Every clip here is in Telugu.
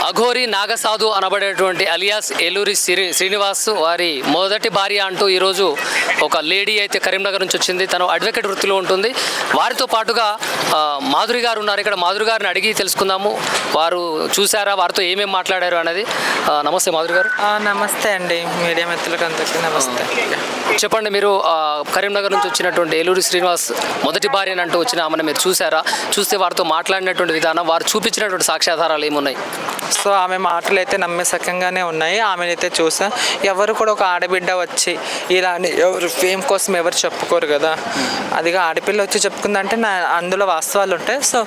అఘోరి నాగసాధు అనబడేటువంటి అలియాస్ ఏలూరి శ్రీనివాస్ వారి మొదటి భార్య అంటూ ఈరోజు ఒక లేడీ అయితే కరీంనగర్ నుంచి వచ్చింది. తను అడ్వకేట్ వృత్తిలో ఉంటుంది. వారితో పాటుగా మాధురి గారు ఉన్నారు. ఇక్కడ మాధురి గారిని అడిగి తెలుసుకుందాము. వారు చూసారా, వారితో ఏమేమి మాట్లాడారు అనేది. నమస్తే మాధురి గారు. నమస్తే అండి, మీడియా మిత్రులకు అందరికీ నమస్తే. చెప్పండి, మీరు కరీంనగర్ నుంచి వచ్చినటువంటి ఏలూరి శ్రీనివాస్ మొదటి భార్య అంటూ వచ్చిన ఆమెను మీరు చూసారా? చూస్తే వారితో మాట్లాడినటువంటి విధానం, వారు చూపించినటువంటి సాక్ష్యాధారాలు ఏమున్నాయి? సో ఆమె మాటలు అయితే నమ్మసకంగానే ఉన్నాయి. ఆమెనైతే చూసా. ఎవరు కూడా ఒక ఆడబిడ్డ వచ్చి ఇలా ఎవరు ఫేమ్ కోసం ఎవరు చెప్పుకోరు కదా. అదిగా ఆడపిల్ల వచ్చి చెప్పుకుందంటే అందులో వాస్తవాలు ఉంటాయి. సో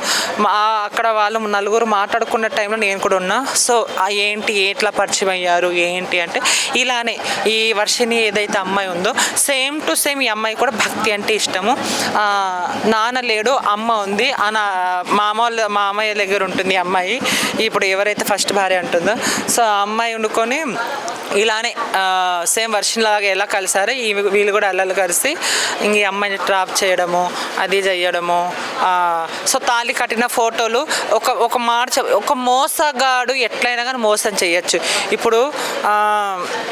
అక్కడ వాళ్ళు నలుగురు మాట్లాడుకున్న టైంలో నేను కూడా ఉన్నా. సో ఏంటి ఎట్లా పరిచయం అయ్యారు ఏంటి అంటే, ఇలానే ఈ వర్షిని ఏదైతే అమ్మాయి ఉందో సేమ్ టు సేమ్ ఈ అమ్మాయి కూడా భక్తి అంటే ఇష్టము. నాన్న లేడు, అమ్మ ఉంది. మామయ్య దగ్గర ఉంటుంది ఈ అమ్మాయి. ఇప్పుడు ఎవరైతే ఫస్ట్ భార్య అంటుందో, సో ఆ అమ్మాయి వండుకొని ఇలానే సేమ్ వర్షన్లాగా ఎలా కలిసారో వీళ్ళు కూడా అల్లలు కలిసి ఇంక ఈ అమ్మాయిని ట్రాప్ చేయడము, అది చేయడము. సో తాళి కట్టిన ఫోటోలు ఒక మోసగాడు ఎట్లయినా కానీ మోసం చేయొచ్చు. ఇప్పుడు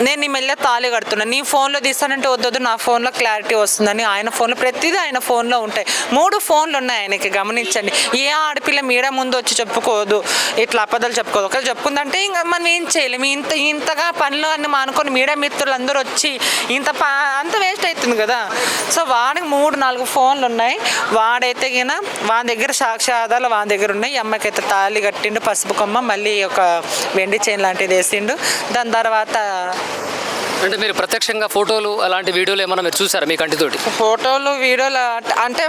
నేను నీ మెల్ల తాళి కడుతున్నా, నీ ఫోన్లో తీస్తానంటే వద్దొద్దు, నా ఫోన్లో క్లారిటీ వస్తుందని ఆయన ఫోన్లో ప్రతిదీ ఆయన ఫోన్లో ఉంటాయి. 3 ఫోన్లు ఉన్నాయి ఆయనకి, గమనించండి. ఏ ఆడపిల్ల మీడియా ముందు వచ్చి చెప్పుకోదు, ఇట్లా అబద్ధాలు చెప్పుకోదు. ఒకవేళ చెప్పుకుందంటే ఇంకా మనం ఏం చేయలేము. ఇంతగా పనులు అన్ని మానుకొని మీడియా మిత్రులు అందరూ వచ్చి అంత వేస్ట్ అవుతుంది కదా. సో వాడికి 3-4 ఫోన్లు ఉన్నాయి. వాడైతే గిన వాని దగ్గర సాక్ష్యాధారాలు వాని దగ్గర ఉన్నాయి. ఈ అమ్మాయికి అయితే తాళి కట్టిండు, పసుపు కొమ్మ, మళ్ళీ ఒక వెండి చైన్ లాంటిది వేసిండు. దాని తర్వాత అంటే మీరు ప్రత్యక్షంగా ఫోటోలు అలాంటి వీడియోలు ఏమన్నా మీరు చూసారా మీ కంటితోటి? ఫోటోలు వీడియోలు అంటే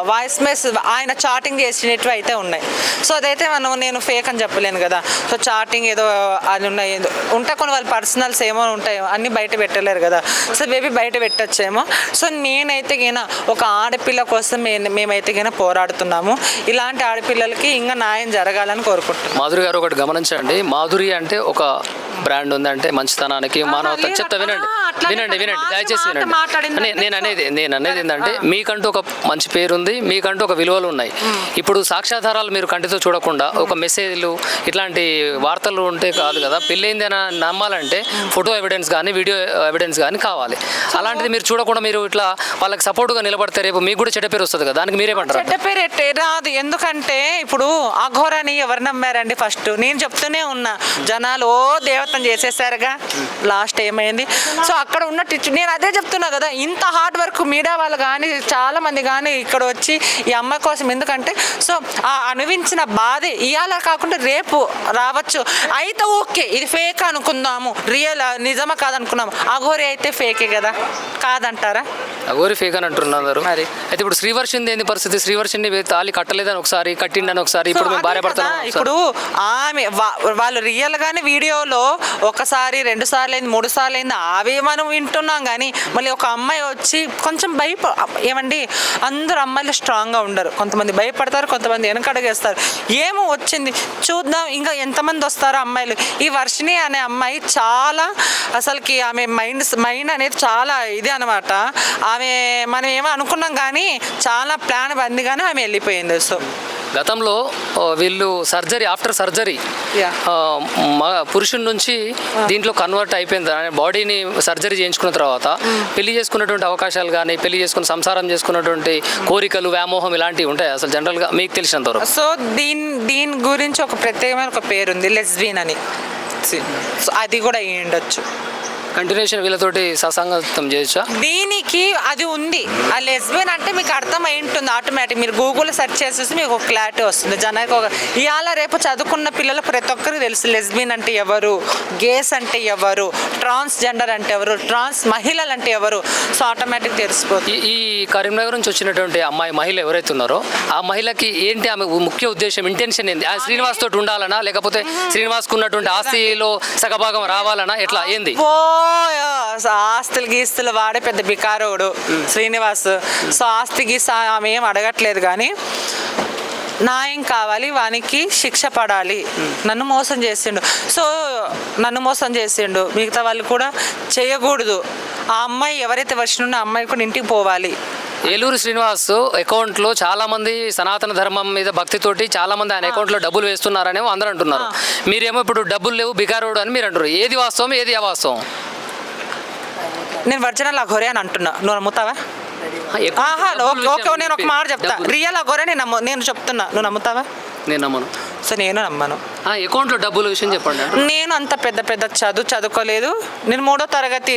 వాయిస్ మెసేజ్ ఆయన చాటింగ్ చేసినట్టు అయితే ఉన్నాయి. సో అదైతే నేను ఫేక్ అని చెప్పలేను కదా. సో చాటింగ్ ఏదో అది ఉన్నాయి ఉంటే కొన్ని వాళ్ళ పర్సనల్స్ ఏమో ఉంటాయో అన్నీ బయట పెట్టలేరు కదా. సో బేబీ బయట పెట్టచ్చేమో. సో నేనైతే గిన ఒక ఆడపిల్ల కోసం మేమైతే గిన పోరాడుతున్నాము. ఇలాంటి ఆడపిల్లలకి ఇంకా న్యాయం జరగాలని కోరుకుంటున్నాను. మాధురి గారు ఒకటి గమనించండి, మాధురి అంటే ఒక బ్రాండ్ ఉంది, అంటే మంచితనానికి మానవత. చెప్తా వినండి దయచేసి వినండి. నేను అనేది ఏంటంటే, మీకంటూ ఒక మంచి పేరుంది, మీకంటూ ఒక విలువలు ఉన్నాయి. ఇప్పుడు సాక్ష్యాధారాలు మీరు కంటితో చూడకుండా ఒక మెసేజ్లు ఇట్లాంటి వార్తలు ఉంటే కాదు కదా. పెళ్ళైంది అని నమ్మాలంటే ఫోటో ఎవిడెన్స్ కానీ వీడియో ఎవిడెన్స్ కానీ కావాలి. అలాంటిది మీరు చూడకుండా మీరు ఇట్లా వాళ్ళకి సపోర్ట్గా నిలబడితే రేపు మీకు కూడా చెడ్డ పేరు వస్తుంది కదా. దానికి మీరేమంటారు? చెడ్డ పేరు రాదు. ఎందుకంటే ఇప్పుడు అఘోరాని ఎవరు నమ్మారండి? ఫస్ట్ నేను చెప్తూనే ఉన్నా, జనాలు దేవతను చేసేసారుగా. లాస్ట్ ఏమైంది? సో అక్కడ ఉన్న నేను అదే చెప్తున్నా కదా. ఇంత హార్డ్ వర్క్ మీడియా వాళ్ళు కానీ చాలా మంది కానీ ఇక్కడ వచ్చి ఈ అమ్మాయి కోసం, ఎందుకంటే సో ఆ అనుభవించిన బాధే ఇవాళ కాకుండా రేపు రావచ్చు. అయితే ఓకే, ఇది ఫేక్ అనుకుందాము, రియల్ నిజమా కాదనుకున్నాము. అఘోరి అయితే ఫేకే కదా, కాదంటారా? అఘోరి ఫేక్ అని అంటున్నారు మరి. అయితే ఇప్పుడు శ్రీవర్షింది ఏంది పరిస్థితి? శ్రీవర్షిని తాళి కట్టలేదని ఒకసారి, కట్టిండని ఒకసారి, ఇప్పుడు మేము భార్య భర్తలు. ఇప్పుడు ఆమె వాళ్ళు రియల్ గానే వీడియోలో 1 సారి 2 సార్లు అయింది, 3 సార్లు అయింది, అవి మనం వింటున్నాం. కానీ మళ్ళీ ఒక అమ్మాయి వచ్చి కొంచెం ఏమండి, అందరు అమ్మాయిలు స్ట్రాంగ్గా ఉండరు. కొంతమంది భయపడతారు, కొంతమంది వెనకడుగేస్తారు. ఏమో వచ్చింది చూద్దాం ఇంకా ఎంతమంది వస్తారో అమ్మాయిలు. ఈ వర్షిని అనే అమ్మాయి చాలా అసలుకి ఆమె మైండ్ అనేది చాలా ఇది అనమాట. ఆమె మనం ఏమో అనుకున్నాం కానీ చాలా ప్లాన్ బందిగానే ఆమె వెళ్ళిపోయింది. సో గతంలో వీళ్ళు ఆఫ్టర్ సర్జరీ పురుషుడి నుంచి దీంట్లో కన్వర్ట్ అయిపోయింది. బాడీని సర్జరీ చేయించుకున్న తర్వాత పెళ్లి చేసుకున్నటువంటి అవకాశాలు కానీ, పెళ్లి చేసుకుని సంసారం చేసుకున్నటువంటి కోరికలు, వ్యామోహం ఇలాంటివి ఉంటాయి అసలు జనరల్గా మీకు తెలిసినంతవరకు? సో దీని గురించి ఒక ప్రత్యేకమైన ఒక పేరు ఉంది, లెస్బియన్ అని. సో అది కూడా ఉండొచ్చు. కంటిన్యూషన్ వీళ్ళతోటి సత్సంగం చేయొచ్చా? దీనికి అది ఉంది. ఆ లెస్బియన్ అంటే మీకు అర్థమై ఉంటుంది ఆటోమేటిక్. మీరు గూగుల్లో సెర్చ్ చేసేసి మీకు ఒక క్లారిటీ వస్తుంది. జనానికి ఇవాళ రేపు చదువుకున్న పిల్లలు ప్రతి ఒక్కరికి తెలుసు లెస్బియన్ అంటే ఎవరు, గేస్ అంటే ఎవరు, ట్రాన్స్జెండర్ అంటే ఎవరు, ట్రాన్స్ మహిళలు అంటే ఎవరు. సో ఆటోమేటిక్ తెలిసిపోతుంది. ఈ కరీంనగర్ నుంచి వచ్చినటువంటి మహిళ ఎవరైతే ఉన్నారో ఆ మహిళకి ఏంటి ఆమె ముఖ్య ఉద్దేశం, ఇంటెన్షన్ ఏంది? ఆ శ్రీనివాస్ తోటి ఉండాలనా, లేకపోతే శ్రీనివాస్కు ఉన్నటువంటి ఆస్తిలో సగభాగం రావాలనా, ఎట్లా ఏంది? ఆస్తులు గీస్తులు వాడే పెద్ద బికారోడు శ్రీనివాస్. సో ఆస్తి గీస్త ఆమె ఏం అడగట్లేదు కానీ న్యాయం కావాలి, వానికి శిక్ష పడాలి. నన్ను మోసం చేసిండు, సో నన్ను మోసం చేసిండు, మిగతా వాళ్ళు కూడా చేయకూడదు. ఆ అమ్మాయి ఎవరైతే వచ్చిండో ఆ అమ్మాయి కూడా ఇంటికి పోవాలి. ఏలూరు శ్రీనివాస్ అకౌంట్లో చాలా మంది సనాతన ధర్మం మీద భక్తితోటి చాలా మంది ఆయన అకౌంట్లో డబ్బులు వేస్తున్నారని అందరూ అంటున్నారు. మీరేమో ఇప్పుడు డబ్బులు లేవు బికారోడు అని మీరు అంటారు. ఏది వాస్తవం ఏది అవాస్తవం? నేను ఒరిజినల్ అఘోరే అని అంటున్నా, నువ్వు నమ్ముతావా? ఓకే, నేను ఒక మాట చెప్తా, రియల్ అఘోరే నేను చెప్తున్నా, నువ్వు నమ్ముతావా? నేను నమ్మను. సో నేను నమ్మను. అకౌంట్లో డబ్బుల విషయం చెప్పండి. నేను అంత పెద్ద చదువుకోలేదు. నేను 3వ తరగతి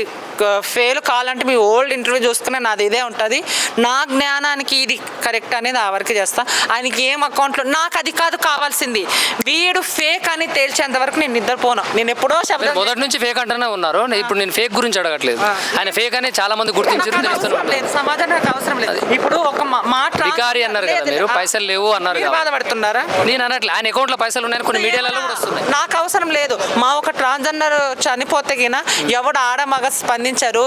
ఫెయిల్ కావాలంటే మీ ఓల్డ్ ఇంటర్వ్యూ చూసుకునే నాది ఇదే ఉంటుంది. నా జ్ఞానానికి ఇది కరెక్ట్ అనేది ఆ వరకు చేస్తా. ఆయనకి ఏం అకౌంట్లో నాకు అది కాదు కావాల్సింది, వీడు ఫేక్ అని తేల్చేంత వరకు నేను నిద్రపోను. నేను ఎప్పుడో శబ్దం మొదటి నుంచి ఫేక్ అంటూనే ఉన్నారు. ఇప్పుడు నేను ఫేక్ గురించి అడగట్లేదు. ఆయన ఫేక్ అని చాలా మంది గుర్తించారు, తెలుస్తున్నారు. సమాధానం నాకు అవసరం లేదు. ఇప్పుడు ఒక మాట బికారి అన్నారు కదా మీరు, పైసలు లేవు అన్నారు కదా. బాధపడుతున్నారా? నేను అన్నట్లు ఆయన అకౌంట్లో పైసలు ఉన్నాయని కొన్ని మీడియాలలో కూడా వస్తున్నాయి. నాకు అవసరం లేదు. మా ఒక ట్రాన్స్జెండర్ చనిపోతే గిన ఎవడు ఆడ మగ స్పందించారు.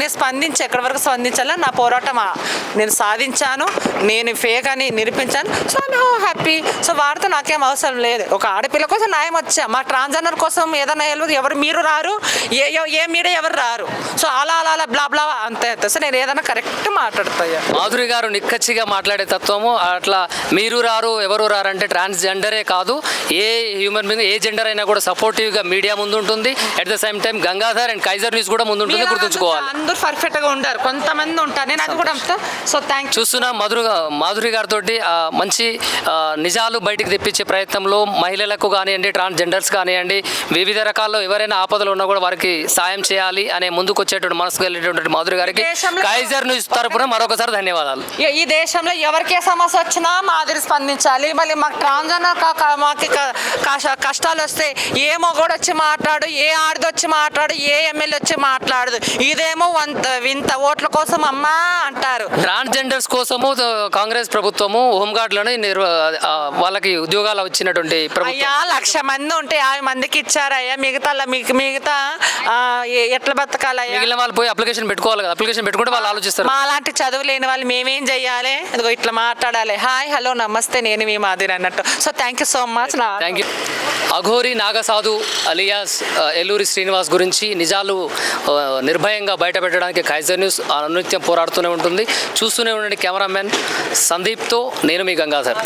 నేను స్పందించి ఎక్కడి వరకు స్పందించాలో నా పోరాటం నేను సాధించాను. నేను ఫేక్ అని నిరూపించాను. So I happy. సో వాడితో నాకేం అవసరం లేదు. ఒక ఆడపిల్ల కోసం న్యాయం వచ్చా, మా ట్రాన్స్జెండర్ కోసం ఏదైనా ఎవరు మీరు రారు, ఏ మీడియా ఎవరు రారు. సో అలా బ్లా బ్లా అంతే. సో నేను ఏదైనా కరెక్ట్ మాట్లాడతాను. మాధురి గారు నిక్కచ్చిగా మాట్లాడే తత్వము అట్లా మీరు రారు ఎవరు రారు అంటే ట్రాన్స్జెండరే కాదు, ఏ హ్యూమన్ బీయింగ్ ఏ జెండర్ అయినా కూడా సపోర్టివ్గా మీడియా ముందు ఉంటుంది. At the same time Gangadhar and Kaiser news కూడా ముందు ఉంటుంది, గుర్తుంచుకోవాలి. అందరూ పర్ఫెక్ట్గా ఉంటారు, కొంతమంది ఉంటారు. నేను అది కూడా సో థ్యాంక్ చూస్తున్నా మాధురి గారితో మంచి నిజాలు బయటికి తెప్పించే ప్రయత్నంలో మహిళలకు కానివ్వండి, ట్రాన్స్జెండర్స్ కానివ్వండి, వివిధ రకాల్లో ఎవరైనా ఆపదలు ఉన్నా కూడా వారికి సాయం చేయాలి అనే ముందుకు వచ్చేటువంటి మనసుకు వెళ్ళేటువంటి మాధురి గారికి కైజర్ న్యూస్ తరపున మరొకసారి ధన్యవాదాలు. ఈ దేశంలో ఎవరికే సమస్య వచ్చినా మాదిరి స్పందించాలి. మళ్ళీ మాకు ట్రాన్స్జెండర్ మాకు కష్టాలు వస్తే ఏ మొగోడు వచ్చి మాట్లాడు, ఏ ఆడిది వచ్చి మాట్లాడు, ఏ ఎమ్మెల్యే వచ్చి మాట్లాడదు. ఇదేమో వింత ఓట్ల కోసం అమ్మా అంటారు. ట్రాన్స్జెండర్స్ కోసము కాంగ్రెస్ ప్రభుత్వము హోంగార్డులను వాళ్ళకి ఉద్యోగాలు వచ్చినటువంటి అయ్యా 1,00,000 మంది ఉంటే 50 మందికి ఇచ్చారయ్యా. మిగతా ఎట్లా బతకాలయ్యా? మిగిలిన వాళ్ళు పోయి అప్లికేషన్ పెట్టుకోవాలి కదా. అప్లికేషన్ పెట్టుకుంటే వాళ్ళు ఆలోచిస్తారు. మా లాంటి చదువు లేని వాళ్ళు మేమేం చెయ్యాలి? అదిగో ఇట్లా మాట్లాడాలి. హాయ్ హలో నమస్తే నేను మీ మాదిరి అన్నట్టు. So thank you so much. Thank you. Aghori Naga sadhu alias Eluri Srinivas గురించి నిజాలు నిర్భయంగా బయట పెట్టడానికి కైజర్ న్యూస్ అనునిత్యం పోరాడుతూనే ఉంటుంది. చూస్తూనే ఉండండి. కెమెరామెన్ సందీప్తో నేను మీ గంగాధర్.